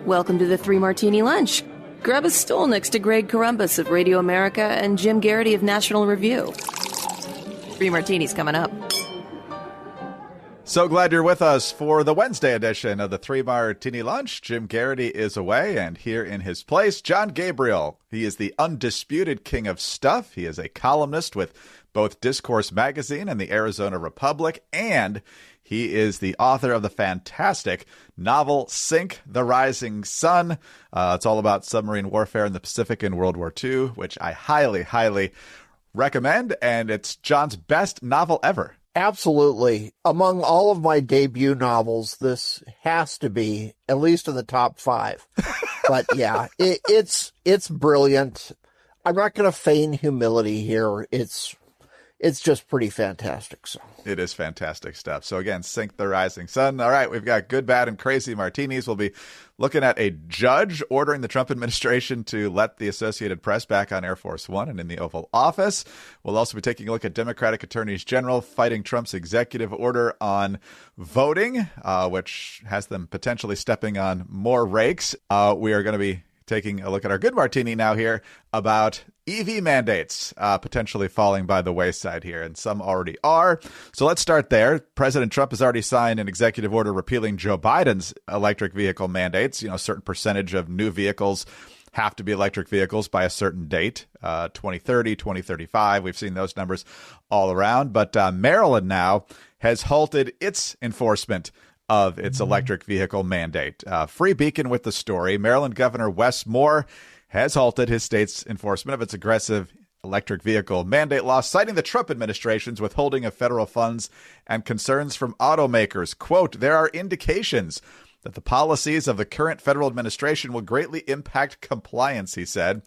Welcome to the Three Martini Lunch. Grab a stool next to Greg Columbus of Radio America and Jim Garrity of National Review. Three Martinis coming up. So glad you're with us for the Wednesday edition of the Three Martini Lunch. Jim Garrity is away, and here in his place, Jon Gabriel. He is the undisputed king of stuff. He is a columnist with both Discourse Magazine and the Arizona Republic, and he is the author of the fantastic novel Sink the Rising Sun. It's all about submarine warfare in the Pacific in World War II, which I highly, highly recommend, and it's Jon's best novel ever. Absolutely. Among all of my debut novels, this has to be at least in the top 5. But yeah, it's brilliant. I'm not going to feign humility here. It's just pretty fantastic. So it is fantastic stuff. So again, Sink the Rising Sun. All right, we've got good, bad, and crazy martinis. We'll be looking at a judge ordering the Trump administration to let the Associated Press back on Air Force One and in the Oval Office. We'll also be taking a look at Democratic attorneys general fighting Trump's executive order on voting, which has them potentially stepping on more rakes. We are going to be taking a look at our good martini now here about EV mandates potentially falling by the wayside here, and some already are. So let's start there. President Trump has already signed an executive order repealing Joe Biden's electric vehicle mandates. You know, a certain percentage of new vehicles have to be electric vehicles by a certain date, 2030, 2035. We've seen those numbers all around. But Maryland now has halted its enforcement of its electric vehicle mandate. Free Beacon with the story. Maryland Governor Wes Moore has halted his state's enforcement of its aggressive electric vehicle mandate law, citing the Trump administration's withholding of federal funds and concerns from automakers. Quote, there are indications that the policies of the current federal administration will greatly impact compliance, he said.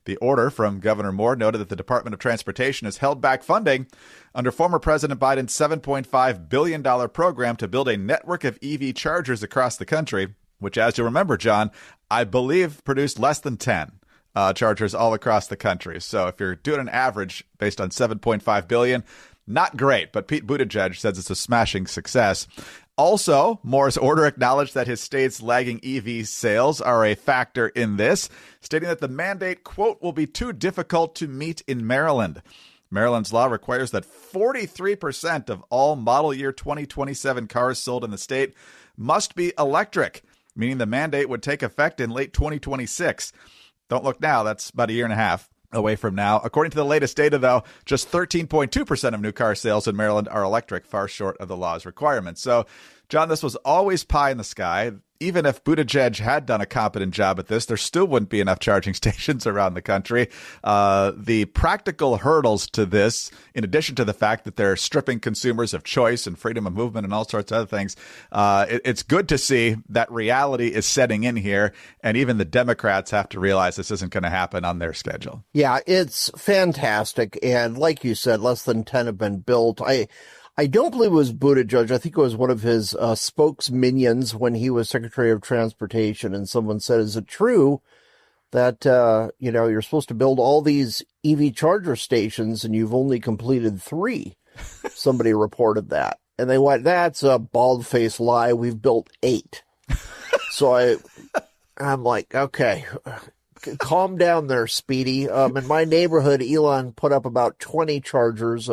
The order from Governor Moore noted that the Department of Transportation has held back funding under former President Biden's $7.5 billion program to build a network of EV chargers across the country, which, as you remember, Jon, I believe produced less than 10 chargers all across the country. So if you're doing an average based on $7.5 billion, not great, but Pete Buttigieg says it's a smashing success. Also, Moore's order acknowledged that his state's lagging EV sales are a factor in this, stating that the mandate, quote, will be too difficult to meet in Maryland. Maryland's law requires that 43% of all model year 2027 cars sold in the state must be electric, meaning the mandate would take effect in late 2026. Don't look now, that's about a year and a half away from now. According to the latest data, though, just 13.2% of new car sales in Maryland are electric, far short of the law's requirements. So, Jon, this was always pie in the sky. Even if Buttigieg had done a competent job at this, there still wouldn't be enough charging stations around the country. The practical hurdles to this, in addition to the fact that they're stripping consumers of choice and freedom of movement and all sorts of other things, it's good to see that reality is setting in here, and even the Democrats have to realize this isn't going to happen on their schedule. Yeah, it's fantastic. And like you said, less than 10 have been built. I don't believe it was Buttigieg. I think it was one of his spokesminions when he was Secretary of Transportation. And someone said, is it true that, you're supposed to build all these EV charger stations and you've only completed 3? Somebody reported that. And they went, that's a bald-faced lie. We've built 8. So I'm like, okay, calm down there, Speedy. In my neighborhood, Elon put up about 20 chargers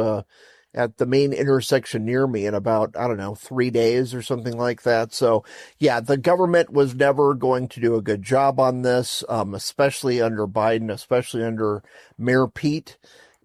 at the main intersection near me in about, 3 days or something like that. So, yeah, the government was never going to do a good job on this, especially under Biden, especially under Mayor Pete.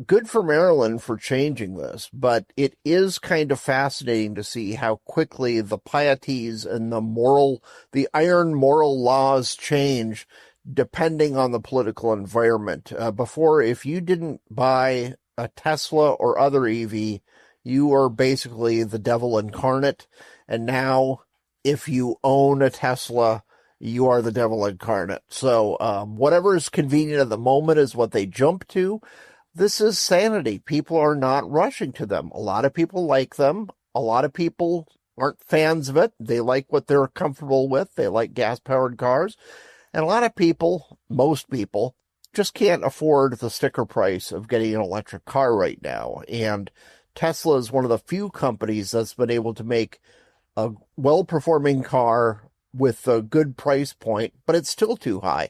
Good for Maryland for changing this, but it is kind of fascinating to see how quickly the pieties and the iron moral laws change depending on the political environment. Before, if you didn't buy a Tesla or other EV, you are basically the devil incarnate. And now, if you own a Tesla, you are the devil incarnate. So whatever is convenient at the moment is what they jump to. This is sanity. People are not rushing to them. A lot of people like them. A lot of people aren't fans of it. They like what they're comfortable with. They like gas-powered cars. And a lot of people, most people, just can't afford the sticker price of getting an electric car right now. And Tesla is one of the few companies that's been able to make a well-performing car with a good price point, but it's still too high.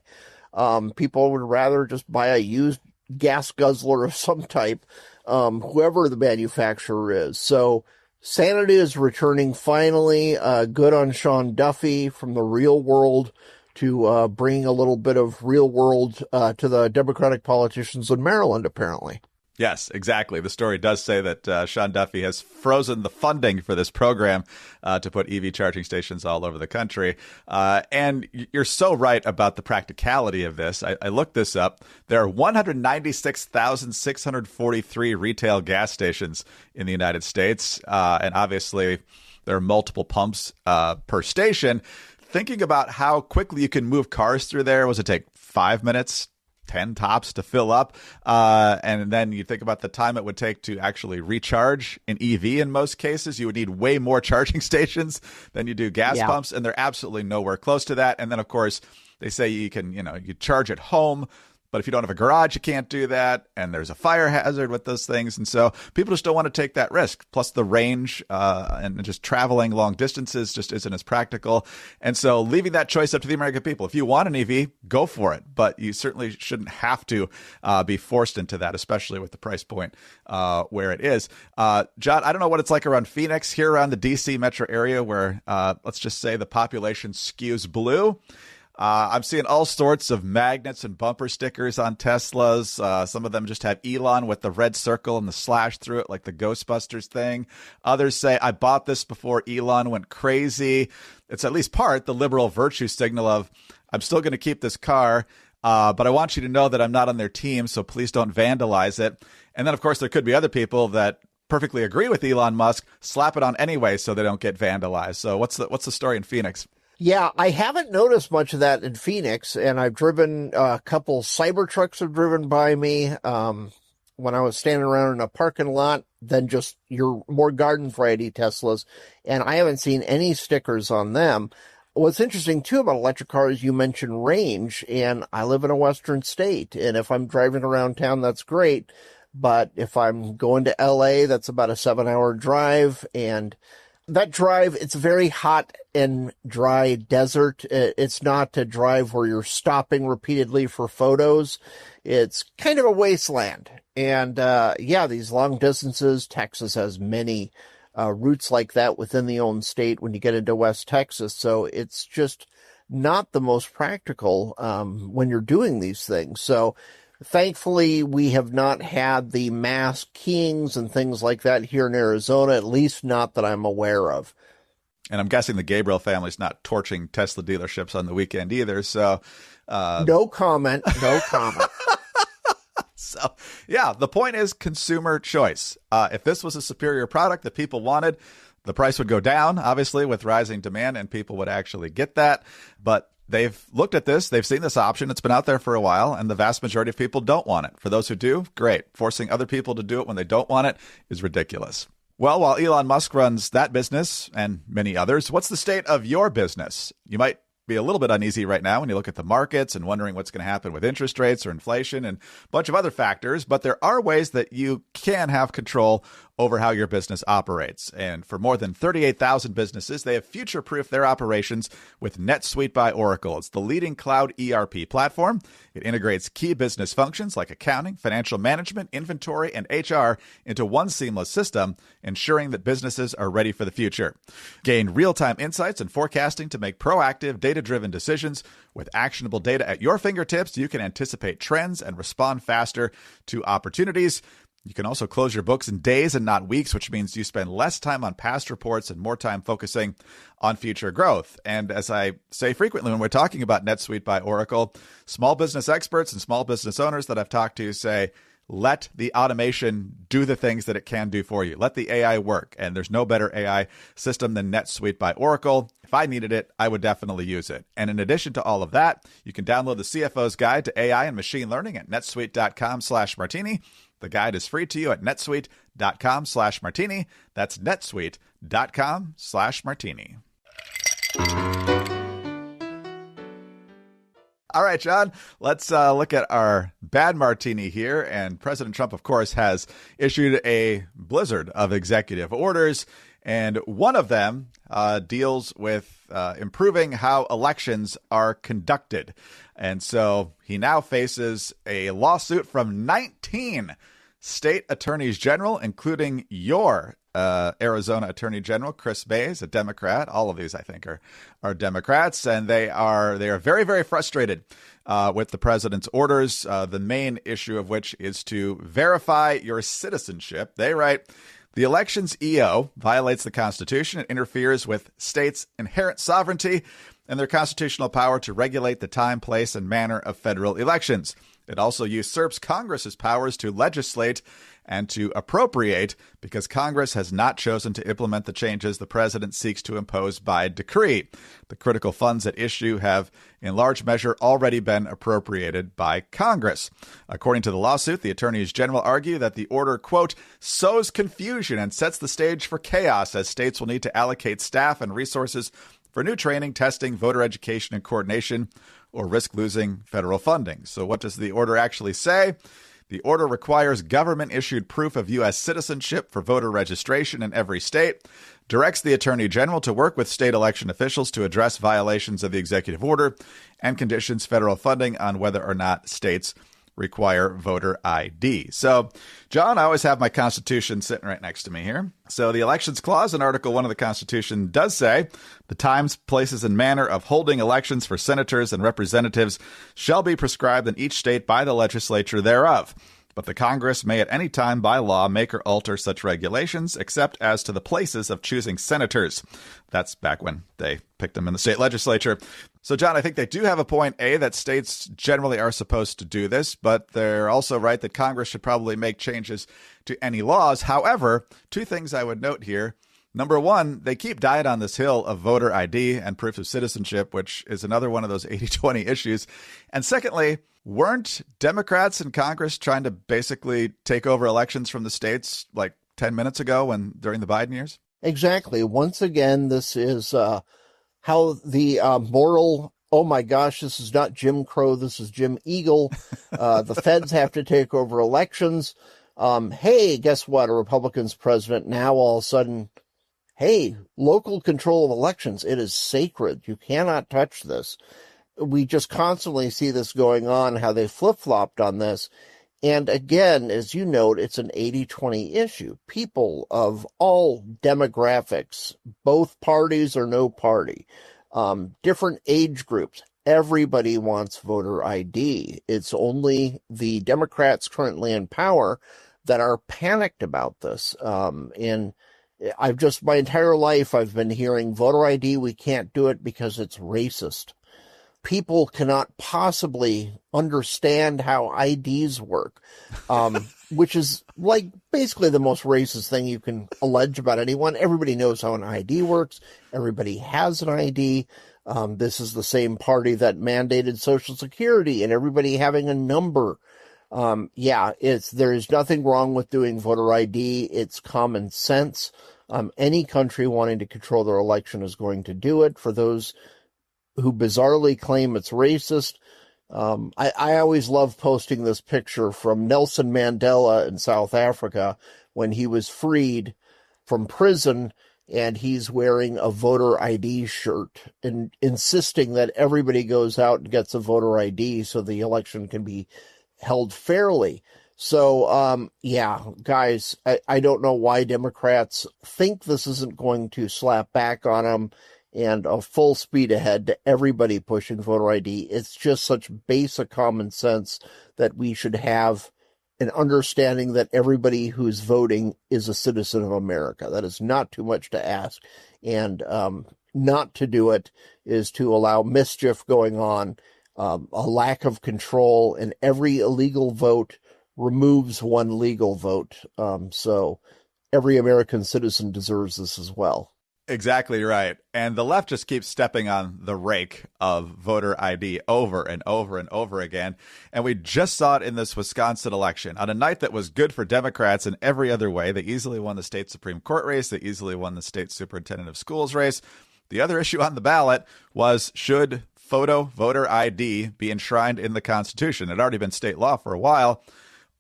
People would rather just buy a used gas guzzler of some type, whoever the manufacturer is. So sanity is returning finally. Good on Sean Duffy from the real world to bring a little bit of real world to the Democratic politicians in Maryland, apparently. Yes, exactly. The story does say that Sean Duffy has frozen the funding for this program to put EV charging stations all over the country. And you're so right about the practicality of this. I looked this up. There are 196,643 retail gas stations in the United States. And obviously, there are multiple pumps per station. Thinking about how quickly you can move cars through there, was it take 5 minutes? 10 tops to fill up. And then you think about the time it would take to actually recharge an EV in most cases. You would need way more charging stations than you do gas pumps. And they're absolutely nowhere close to that. And then, of course, they say you can, you charge at home. But if you don't have a garage, you can't do that. And there's a fire hazard with those things. And so people just don't want to take that risk. Plus the range and just traveling long distances just isn't as practical. And so leaving that choice up to the American people. If you want an EV, go for it. But you certainly shouldn't have to be forced into that, especially with the price point where it is. John, I don't know what it's like around Phoenix, here around the D.C. metro area where, let's just say, the population skews blue. I'm seeing all sorts of magnets and bumper stickers on Teslas. Some of them just have Elon with the red circle and the slash through it, like the Ghostbusters thing. Others say, I bought this before Elon went crazy. It's at least part the liberal virtue signal of, I'm still going to keep this car, but I want you to know that I'm not on their team, so please don't vandalize it. And then, of course, there could be other people that perfectly agree with Elon Musk, slap it on anyway so they don't get vandalized. So what's the story in Phoenix? Yeah, I haven't noticed much of that in Phoenix, and I've driven a couple Cybertrucks have driven by me when I was standing around in a parking lot, then just your more garden variety Teslas, and I haven't seen any stickers on them. What's interesting, too, about electric cars, you mentioned range, and I live in a western state, and if I'm driving around town, that's great, but if I'm going to L.A., that's about a 7-hour drive, and that drive, it's very hot and dry desert. It's not a drive where you're stopping repeatedly for photos. It's kind of a wasteland. And these long distances, Texas has many routes like that within the own state when you get into West Texas. So it's just not the most practical when you're doing these things. So thankfully, we have not had the mass keyings and things like that here in Arizona, at least not that I'm aware of. And I'm guessing the Gabriel family's not torching Tesla dealerships on the weekend either. So, no comment. No comment. So, yeah, the point is consumer choice. If this was a superior product that people wanted, the price would go down, obviously, with rising demand, and people would actually get that. But they've looked at this. They've seen this option. It's been out there for a while, and the vast majority of people don't want it. For those who do, great. Forcing other people to do it when they don't want it is ridiculous. Well, while Elon Musk runs that business and many others, what's the state of your business? You might be a little bit uneasy right now when you look at the markets and wondering what's going to happen with interest rates or inflation and a bunch of other factors. But there are ways that you can have control over how your business operates. And for more than 38,000 businesses, they have future-proofed their operations with NetSuite by Oracle. It's the leading cloud ERP platform. It integrates key business functions like accounting, financial management, inventory, and HR into one seamless system, ensuring that businesses are ready for the future. Gain real-time insights and forecasting to make proactive, data-driven decisions. With actionable data at your fingertips, you can anticipate trends and respond faster to opportunities. You can also close your books in days and not weeks, which means you spend less time on past reports and more time focusing on future growth. And as I say frequently when we're talking about NetSuite by Oracle, small business experts and small business owners that I've talked to say, let the automation do the things that it can do for you. Let the AI work. And there's no better AI system than NetSuite by Oracle. If I needed it, I would definitely use it. And in addition to all of that, you can download the CFO's Guide to AI and Machine Learning at netsuite.com/martini. The guide is free to you at netsuite.com/martini. That's netsuite.com/martini. All right, John, let's look at our bad martini here. And President Trump, of course, has issued a blizzard of executive orders. And one of them deals with improving how elections are conducted. And so he now faces a lawsuit from 19 state attorneys general, including your Arizona Attorney General, Chris Bays, a Democrat. All of these, I think, are Democrats, and they are very, very frustrated with the president's orders, the main issue of which is to verify your citizenship. They write, the elections EO violates the Constitution and interferes with states' inherent sovereignty and their constitutional power to regulate the time, place, and manner of federal elections. It also usurps Congress's powers to legislate and to appropriate because Congress has not chosen to implement the changes the president seeks to impose by decree. The critical funds at issue have, in large measure, already been appropriated by Congress. According to the lawsuit, the attorneys general argue that the order, quote, sows confusion and sets the stage for chaos as states will need to allocate staff and resources for new training, testing, voter education, and coordination, or risk losing federal funding. So what does the order actually say? The order requires government-issued proof of U.S. citizenship for voter registration in every state, directs the Attorney General to work with state election officials to address violations of the executive order, and conditions federal funding on whether or not states require voter ID. So, John, I always have my Constitution sitting right next to me here. So the Elections Clause in Article 1 of the Constitution does say, the times, places, and manner of holding elections for senators and representatives shall be prescribed in each state by the legislature thereof. But the Congress may at any time by law make or alter such regulations, except as to the places of choosing senators. That's back when they picked them in the state legislature. So, John, I think they do have a point, A, that states generally are supposed to do this, but they're also right that Congress should probably make changes to any laws. However, two things I would note here. Number one, they keep dying on this hill of voter ID and proof of citizenship, which is another one of those 80-20 issues. And secondly, weren't Democrats in Congress trying to basically take over elections from the states like 10 minutes ago during the Biden years? Exactly. Once again, this is how the moral, oh my gosh, this is not Jim Crow, this is Jim Eagle. The feds have to take over elections. Hey, guess what? A Republican's president. Now all of a sudden, hey, local control of elections, it is sacred. You cannot touch this. We just constantly see this going on, how they flip-flopped on this. And again, as you note, it's an 80-20 issue. People of all demographics, both parties or no party, different age groups, everybody wants voter ID. It's only the Democrats currently in power that are panicked about this. And my entire life, I've been hearing voter ID, we can't do it because it's racist. People cannot possibly understand how IDs work, which is like basically the most racist thing you can allege about anyone. Everybody knows how an ID works. Everybody has an ID. This is the same party that mandated Social Security and everybody having a number. There's nothing wrong with doing voter ID. It's common sense. Any country wanting to control their election is going to do it. For those who bizarrely claim it's racist, I always love posting this picture from Nelson Mandela in South Africa when he was freed from prison, and he's wearing a voter ID shirt and insisting that everybody goes out and gets a voter ID so the election can be held fairly. So, guys, I don't know why Democrats think this isn't going to slap back on them and a full speed ahead to everybody pushing voter ID. It's just such basic common sense that we should have an understanding that everybody who's voting is a citizen of America. That is not too much to ask. And not to do it is to allow mischief going on, a lack of control, and every illegal vote removes one legal vote. So every American citizen deserves this as well. Exactly right. And the left just keeps stepping on the rake of voter ID over and over and over again. And we just saw it in this Wisconsin election. On a night that was good for Democrats in every other way, they easily won the state Supreme Court race. They easily won the state superintendent of schools race. The other issue on the ballot was, should photo voter ID be enshrined in the Constitution? It had already been state law for a while.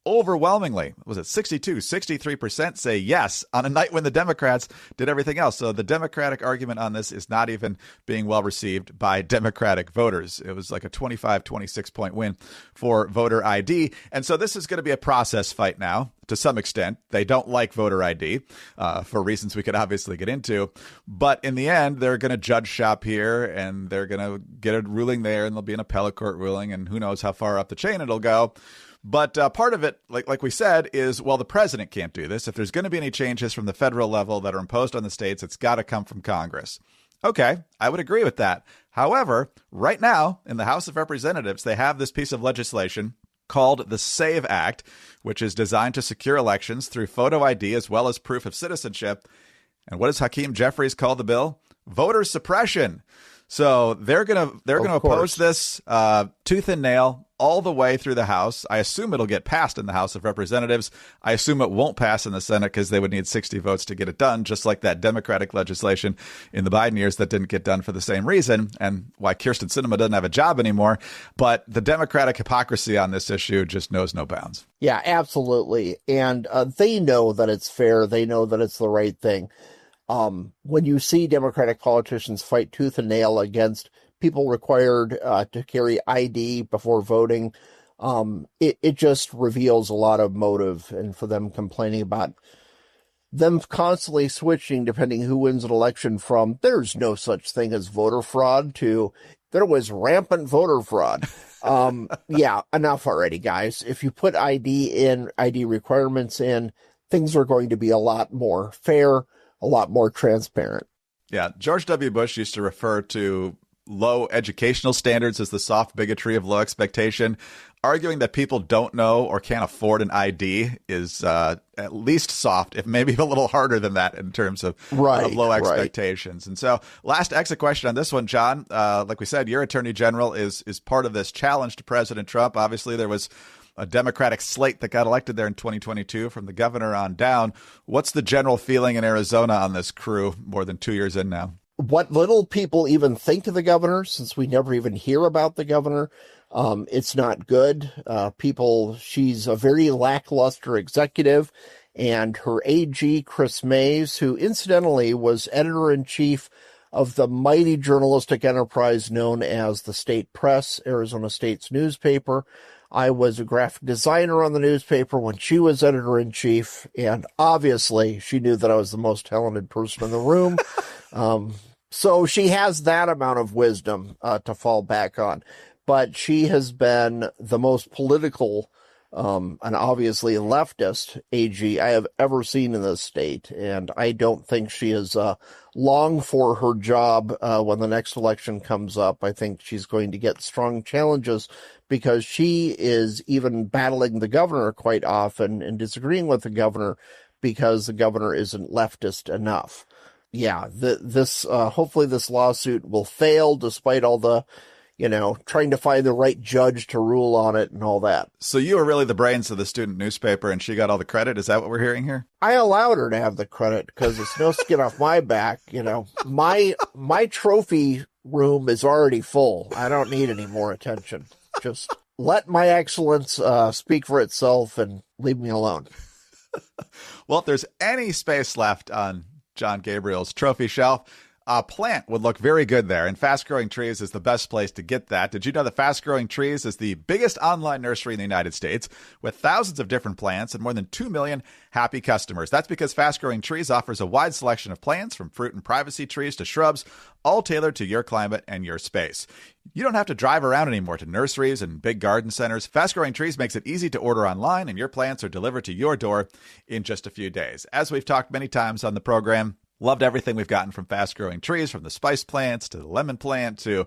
overwhelmingly, was it 63% say yes on a night when the Democrats did everything else. So the Democratic argument on this is not even being well received by Democratic voters. It was like a 25-26 point win for voter ID. And so this is going to be a process fight now. To some extent, they don't like voter ID for reasons we could obviously get into. But in the end, they're going to judge shop here and they're going to get a ruling there and there'll be an appellate court ruling and who knows how far up the chain it'll go. But part of it, like we said, is, well, the president can't do this. If there's going to be any changes from the federal level that are imposed on the states, it's got to come from Congress. Okay, I would agree with that. However, right now in the House of Representatives, they have this piece of legislation called the SAVE Act, which is designed to secure elections through photo ID as well as proof of citizenship. And what does Hakeem Jeffries call the bill? Voter suppression. So they're gonna oppose this tooth and nail all the way through the House. I assume it'll get passed in the House of Representatives. I assume it won't pass in the Senate because they would need 60 votes to get it done, just like that Democratic legislation in the Biden years that didn't get done for the same reason, and why Kyrsten Sinema doesn't have a job anymore. But the Democratic hypocrisy on this issue just knows no bounds. Yeah, absolutely. And they know that it's fair. They know that it's the right thing. When you see Democratic politicians fight tooth and nail against people required to carry ID before voting, it just reveals a lot of motive. And for them complaining about them constantly switching depending who wins an election from there's no such thing as voter fraud to there was rampant voter fraud. Yeah, enough already, guys. If you put ID requirements in, things are going to be a lot more fair, a lot more transparent. Yeah, George W. Bush used to refer to low educational standards as the soft bigotry of low expectation. Arguing that people don't know or can't afford an ID is at least soft, if maybe a little harder than that in terms of low expectations. Right. And so last exit question on this one, Jon, like we said, your attorney general is part of this challenge to President Trump. Obviously, there was a Democratic slate that got elected there in 2022 from the governor on down. What's the general feeling in Arizona on this crew more than 2 years in now? What little people even think of the governor, since we never even hear about the governor, it's not good. She's a very lackluster executive, and her AG, Chris Mays, who incidentally was editor-in-chief of the mighty journalistic enterprise known as the State Press, Arizona State's newspaper. I was a graphic designer on the newspaper when she was editor-in-chief, and obviously she knew that I was the most talented person in the room. So she has that amount of wisdom to fall back on. But she has been the most political and obviously leftist AG I have ever seen in this state. And I don't think she is long for her job when the next election comes up. I think she's going to get strong challenges because she is even battling the governor quite often and disagreeing with the governor because the governor isn't leftist enough. Yeah, hopefully this lawsuit will fail despite all the, trying to find the right judge to rule on it and all that. So you were really the brains of the student newspaper and she got all the credit? Is that what we're hearing here? I allowed her to have the credit because it's no skin off my back. My trophy room is already full. I don't need any more attention. Just let my excellence speak for itself and leave me alone. Well, if there's any space left on Jon Gabriel's trophy shelf, a plant would look very good there, and Fast Growing Trees is the best place to get that. Did you know that Fast Growing Trees is the biggest online nursery in the United States with thousands of different plants and more than 2 million happy customers? That's because Fast Growing Trees offers a wide selection of plants, from fruit and privacy trees to shrubs, all tailored to your climate and your space. You don't have to drive around anymore to nurseries and big garden centers. Fast Growing Trees makes it easy to order online, and your plants are delivered to your door in just a few days. As we've talked many times on the program, loved everything we've gotten from Fast Growing Trees, from the spice plants to the lemon plant to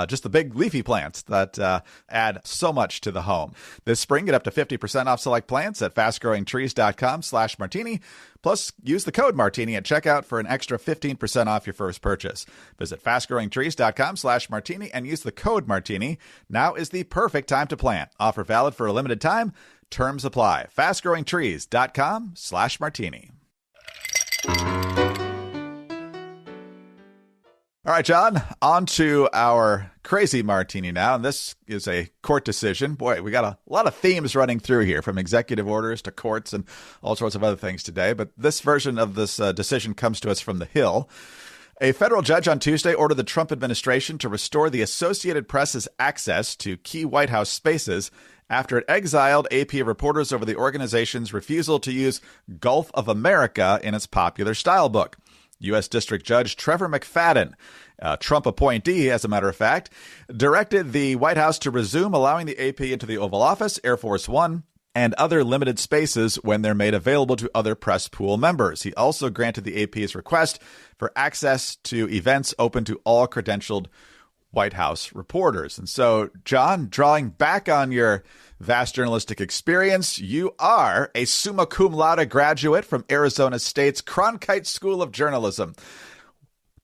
just the big leafy plants that add so much to the home. This spring, get up to 50% off select plants at fastgrowingtrees.com/martini. Plus, use the code Martini at checkout for an extra 15% off your first purchase. Visit fastgrowingtrees.com/martini and use the code Martini. Now is the perfect time to plant. Offer valid for a limited time. Terms apply. fastgrowingtrees.com/martini. All right, John, on to our crazy martini now. And this is a court decision. Boy, we got a lot of themes running through here, from executive orders to courts and all sorts of other things today. But this version of this decision comes to us from The Hill. A federal judge on Tuesday ordered the Trump administration to restore the Associated Press's access to key White House spaces after it exiled AP reporters over the organization's refusal to use Gulf of America in its popular style book. U.S. District Judge Trevor McFadden, a Trump appointee, as a matter of fact, directed the White House to resume allowing the AP into the Oval Office, Air Force One, and other limited spaces when they're made available to other press pool members. He also granted the AP's request for access to events open to all credentialed White House reporters. And so, John, drawing back on your vast journalistic experience, you are a summa cum laude graduate from Arizona State's Cronkite School of Journalism.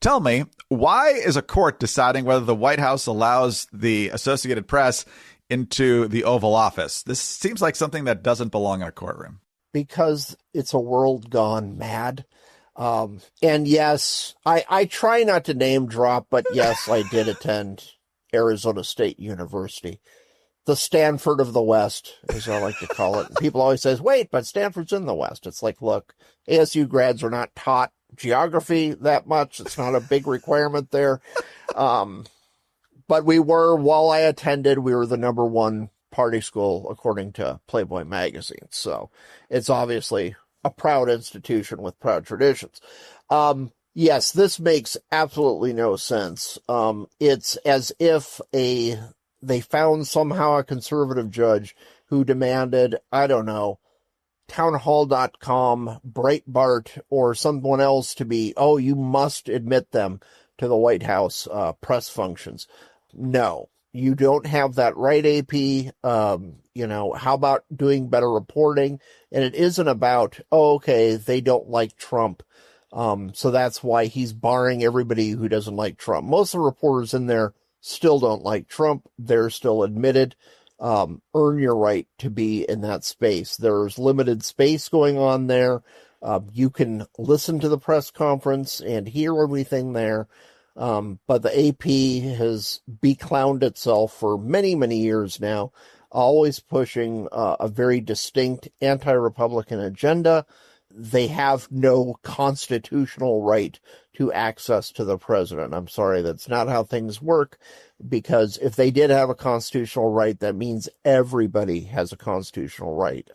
Tell me, why is a court deciding whether the White House allows the Associated Press into the Oval Office? This seems like something that doesn't belong in a courtroom. Because it's a world gone mad. And yes, I try not to name drop, but yes, I did attend Arizona State University. The Stanford of the West, as I like to call it. And people always say, wait, but Stanford's in the West. It's like, look, ASU grads are not taught geography that much. It's not a big requirement there. But we were, while I attended, we were the number one party school, according to Playboy magazine. So it's obviously a proud institution with proud traditions. Yes, this makes absolutely no sense. It's as if they found somehow a conservative judge who demanded, I don't know, townhall.com, Breitbart, or someone else to be, oh, you must admit them to the White House press functions. No, you don't have that right, AP. How about doing better reporting? And it isn't about, oh, okay, they don't like Trump. So that's why he's barring everybody who doesn't like Trump. Most of the reporters in there still don't like Trump. They're still admitted. Earn your right to be in that space. There's limited space going on there. You can listen to the press conference and hear everything there. But the AP has beclowned itself for many, many years now, always pushing a very distinct anti-Republican agenda. They have no constitutional right to access to the president. I'm sorry, that's not how things work, because if they did have a constitutional right, that means everybody has a constitutional right.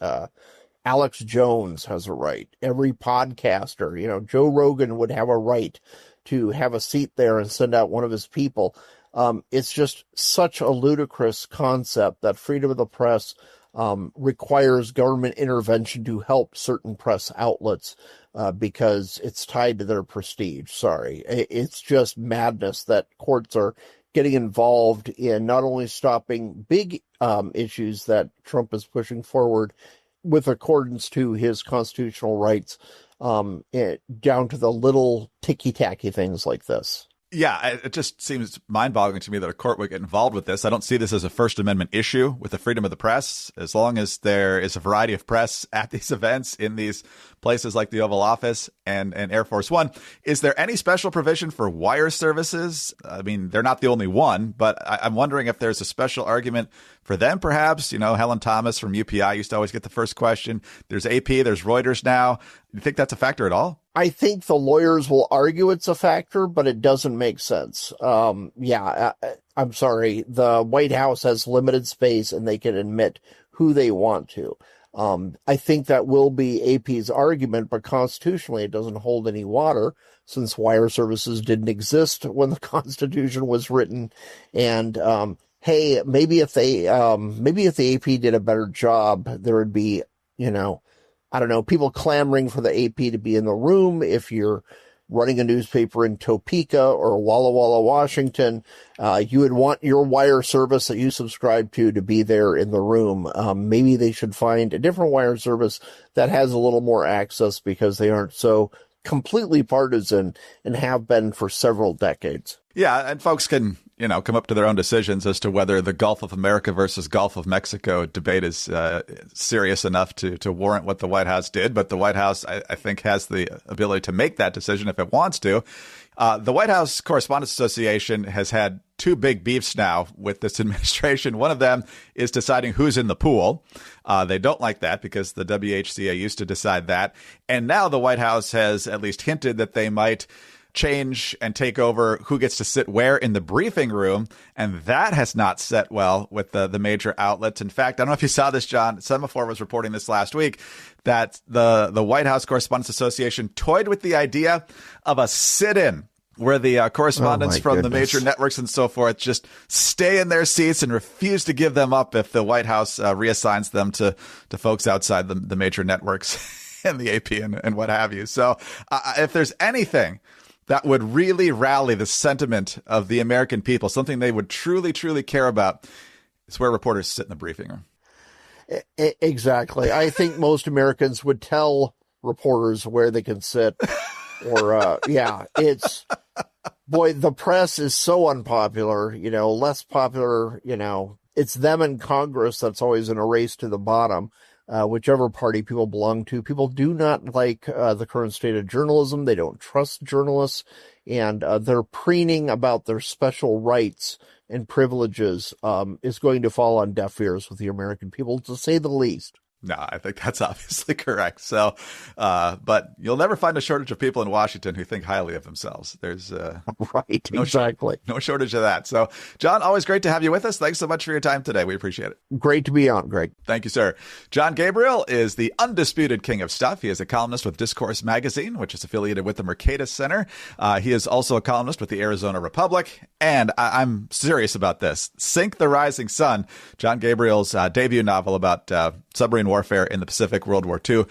Alex Jones has a right. Every podcaster, Joe Rogan would have a right to have a seat there and send out one of his people. It's just such a ludicrous concept that freedom of the press requires government intervention to help certain press outlets because it's tied to their prestige. Sorry. It's just madness that courts are getting involved in not only stopping big issues that Trump is pushing forward with accordance to his constitutional rights, down to the little ticky-tacky things like this. Yeah, it just seems mind-boggling to me that a court would get involved with this. I don't see this as a First Amendment issue with the freedom of the press. As long as there is a variety of press at these events in these places like the Oval Office and Air Force One, is there any special provision for wire services? I mean, they're not the only one, but I'm wondering if there's a special argument for them, perhaps. Helen Thomas from UPI used to always get the first question. There's AP, there's Reuters now. Do you think that's a factor at all? I think the lawyers will argue it's a factor, but it doesn't make sense. I'm sorry. The White House has limited space and they can admit who they want to. I think that will be AP's argument, but constitutionally it doesn't hold any water since wire services didn't exist when the Constitution was written. And, hey, maybe if the AP did a better job, there would be, I don't know, people clamoring for the AP to be in the room. If you're running a newspaper in Topeka or Walla Walla, Washington, you would want your wire service that you subscribe to be there in the room. Maybe they should find a different wire service that has a little more access because they aren't so completely partisan and have been for several decades. Yeah, and folks can come up to their own decisions as to whether the Gulf of America versus Gulf of Mexico debate is serious enough to warrant what the White House did. But the White House, I think, has the ability to make that decision if it wants to. The White House Correspondents Association has had two big beefs now with this administration. One of them is deciding who's in the pool. They don't like that because the WHCA used to decide that. And now the White House has at least hinted that they might change and take over who gets to sit where in the briefing room. And that has not set well with the major outlets. In fact, I don't know if you saw this, John. Semaphore was reporting this last week that the White House Correspondents Association toyed with the idea of a sit-in where the correspondents from the major networks and so forth just stay in their seats and refuse to give them up if the White House reassigns them to folks outside the major networks and the AP and what have you. So if there's anything that would really rally the sentiment of the American people, something they would truly, truly care about, is where reporters sit in the briefing room. Exactly. I think most Americans would tell reporters where they can sit. Or, it's, boy, the press is so unpopular, less popular, it's them in Congress that's always in a race to the bottom. Whichever party people belong to. People do not like the current state of journalism. They don't trust journalists, and their preening about their special rights and privileges is going to fall on deaf ears with the American people, to say the least. No, I think that's obviously correct. So, but you'll never find a shortage of people in Washington who think highly of themselves. There's right, exactly. No shortage of that. So, Jon, always great to have you with us. Thanks so much for your time today. We appreciate it. Great to be on, Greg. Thank you, sir. Jon Gabriel is the undisputed king of stuff. He is a columnist with Discourse Magazine, which is affiliated with the Mercatus Center. He is also a columnist with the Arizona Republic. And I'm serious about this. Sink the Rising Sun, Jon Gabriel's debut novel about submarine warfare in the Pacific, World War II.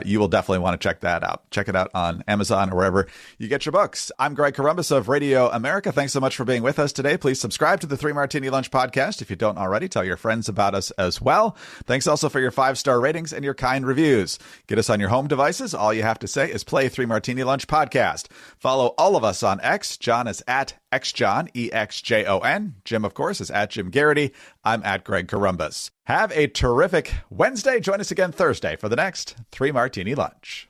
You will definitely want to check that out. Check it out on Amazon or wherever you get your books. I'm Greg Corombos of Radio America. Thanks so much for being with us today. Please subscribe to the 3 Martini Lunch podcast. If you don't already, tell your friends about us as well. Thanks also for your 5-star ratings and your kind reviews. Get us on your home devices. All you have to say is play 3 Martini Lunch podcast. Follow all of us on X. Jon is at XJon, EXJON. Jim, of course, is at Jim Garrity. I'm at Greg Corombos. Have a terrific Wednesday. Join us again Thursday for the next 3 Martini Lunch.